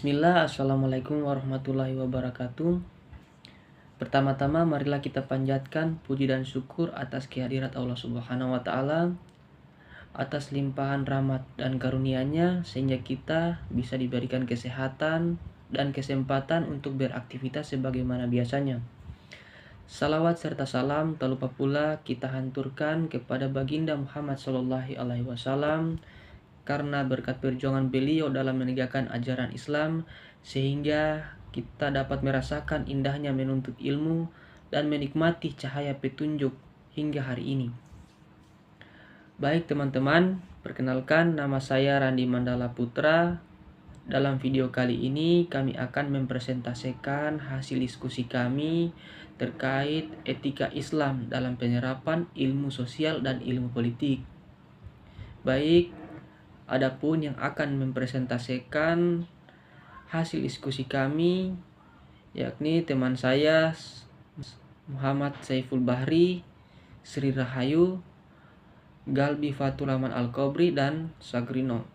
Bismillah, Assalamualaikum warahmatullahi wabarakatuh. Pertama-tama marilah kita panjatkan puji dan syukur atas kehadirat Allah Subhanahu wa Ta'ala, atas limpahan rahmat dan karunia-Nya sehingga kita bisa diberikan kesehatan dan kesempatan untuk beraktivitas sebagaimana biasanya. Salawat serta salam tak lupa pula kita hanturkan kepada baginda Muhammad SAW, karena berkat perjuangan beliau dalam menegakkan ajaran Islam sehingga kita dapat merasakan indahnya menuntut ilmu dan menikmati cahaya petunjuk hingga hari ini. Baik teman-teman, perkenalkan nama saya Randi Mandala Putra. Dalam video kali ini kami akan mempresentasikan hasil diskusi kami terkait etika Islam dalam penyerapan ilmu sosial dan ilmu politik. Baik, adapun yang akan mempresentasikan hasil diskusi kami yakni teman saya Muhammad Saiful Bahri, Sri Rahayu, Galbi Fatul Rahman Al-Kobri, dan Sagrino.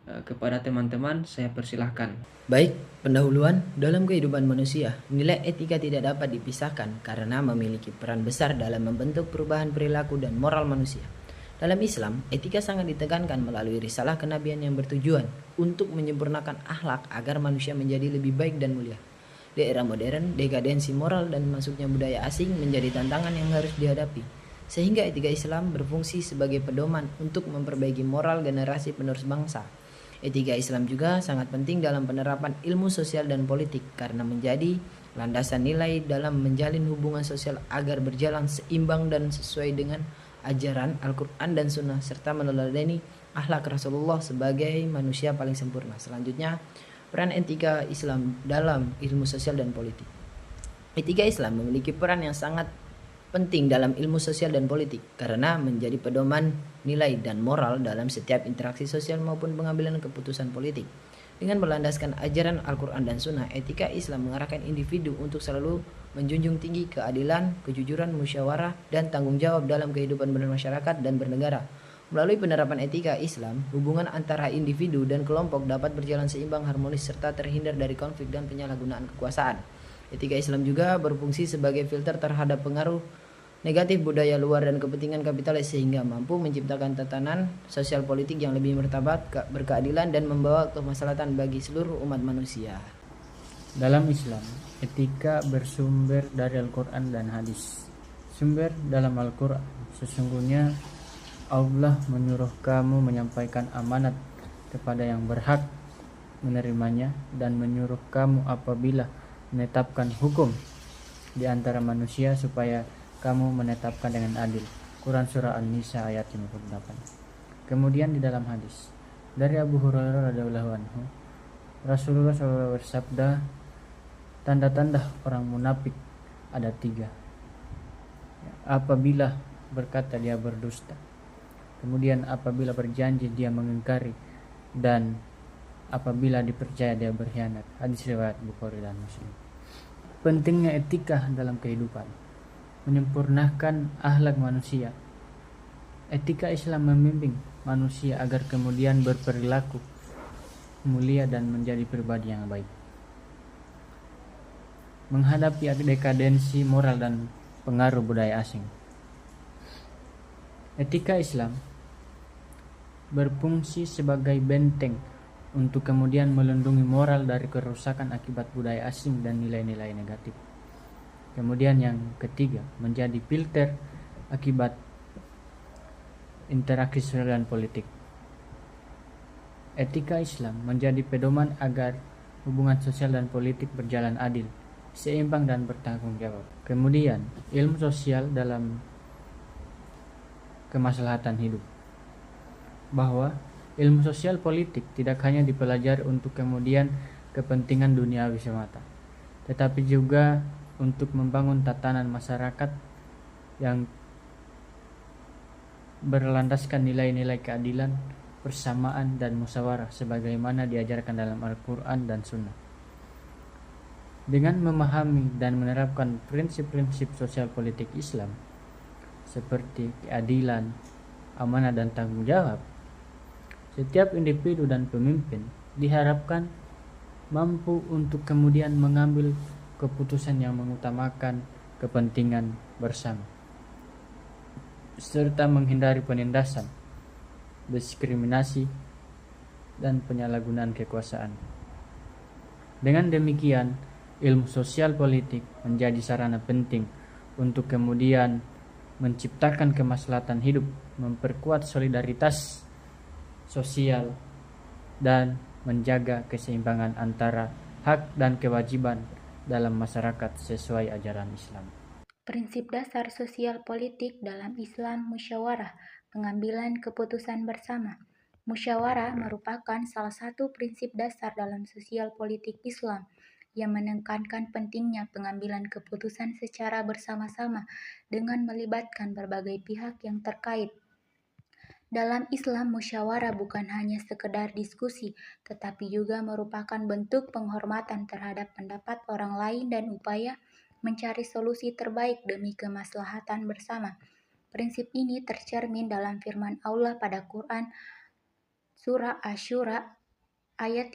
Kepada teman-teman saya persilahkan. Baik, pendahuluan dalam kehidupan manusia, nilai etika tidak dapat dipisahkan karena memiliki peran besar dalam membentuk perubahan perilaku dan moral manusia. Dalam Islam, etika sangat ditekankan melalui risalah kenabian yang bertujuan untuk menyempurnakan akhlak agar manusia menjadi lebih baik dan mulia. Di era modern, dekadensi moral dan masuknya budaya asing menjadi tantangan yang harus dihadapi, sehingga etika Islam berfungsi sebagai pedoman untuk memperbaiki moral generasi penerus bangsa. Etika Islam juga sangat penting dalam penerapan ilmu sosial dan politik karena menjadi landasan nilai dalam menjalin hubungan sosial agar berjalan seimbang dan sesuai dengan ajaran Al-Quran dan Sunnah serta meneladani akhlak Rasulullah sebagai manusia paling sempurna. Selanjutnya, peran etika Islam dalam ilmu sosial dan politik. Etika Islam memiliki peran yang sangat penting dalam ilmu sosial dan politik karena menjadi pedoman nilai dan moral dalam setiap interaksi sosial maupun pengambilan keputusan politik. Dengan berlandaskan ajaran Al-Quran dan Sunnah, etika Islam mengarahkan individu untuk selalu menjunjung tinggi keadilan, kejujuran, musyawarah, dan tanggung jawab dalam kehidupan bermasyarakat dan bernegara. Melalui penerapan etika Islam, hubungan antara individu dan kelompok dapat berjalan seimbang, harmonis, serta terhindar dari konflik dan penyalahgunaan kekuasaan. Etika Islam juga berfungsi sebagai filter terhadap pengaruh negatif budaya luar dan kepentingan kapitalis sehingga mampu menciptakan tatanan sosial politik yang lebih martabat, berkeadilan, dan membawa kemaslahatan bagi seluruh umat manusia. Dalam Islam, etika bersumber dari Al-Quran dan hadis. Sumber dalam Al-Quran, sesungguhnya Allah menyuruh kamu menyampaikan amanat kepada yang berhak menerimanya dan menyuruh kamu apabila menetapkan hukum di antara manusia supaya kamu menetapkan dengan adil. Quran Surah An-Nisa ayat 58. Kemudian di dalam hadis dari Abu Hurairah radhiyallahu anhu, Rasulullah SAW bersabda, tanda-tanda orang munafik ada 3. Apabila berkata dia berdusta, kemudian apabila berjanji dia mengingkari, dan apabila dipercaya dia berkhianat. Hadis riwayat Bukhari dan Muslim. Pentingnya etika dalam kehidupan, menyempurnakan akhlak manusia. Etika Islam membimbing manusia agar kemudian berperilaku mulia dan menjadi pribadi yang baik. Menghadapi dekadensi moral dan pengaruh budaya asing. Etika Islam berfungsi sebagai benteng untuk kemudian melindungi moral dari kerusakan akibat budaya asing dan nilai-nilai negatif. Kemudian yang ketiga, menjadi filter akibat interaksi sosial dan politik. Etika Islam menjadi pedoman agar hubungan sosial dan politik berjalan adil, seimbang, dan bertanggung jawab. Kemudian, ilmu sosial dalam kemaslahatan hidup. Bahwa ilmu sosial politik tidak hanya dipelajari untuk kemudian kepentingan duniawi semata, tetapi juga untuk membangun tatanan masyarakat yang berlandaskan nilai-nilai keadilan, persamaan, dan musyawarah sebagaimana diajarkan dalam Al-Quran dan Sunnah. Dengan memahami dan menerapkan prinsip-prinsip sosial politik Islam seperti keadilan, amanah, dan tanggung jawab, setiap individu dan pemimpin diharapkan mampu untuk kemudian mengambil keputusan yang mengutamakan kepentingan bersama, serta menghindari penindasan, diskriminasi, dan penyalahgunaan kekuasaan. Dengan demikian, ilmu sosial politik menjadi sarana penting untuk kemudian menciptakan kemaslahatan hidup, memperkuat solidaritas sosial, dan menjaga keseimbangan antara hak dan kewajiban dalam masyarakat sesuai ajaran Islam. Prinsip dasar sosial politik dalam Islam musyawarah, pengambilan keputusan bersama. Musyawarah merupakan salah satu prinsip dasar dalam sosial politik Islam yang menekankan pentingnya pengambilan keputusan secara bersama-sama dengan melibatkan berbagai pihak yang terkait. Dalam Islam, musyawarah bukan hanya sekedar diskusi, tetapi juga merupakan bentuk penghormatan terhadap pendapat orang lain dan upaya mencari solusi terbaik demi kemaslahatan bersama. Prinsip ini tercermin dalam firman Allah pada Quran Surah Asy-Syura ayat 3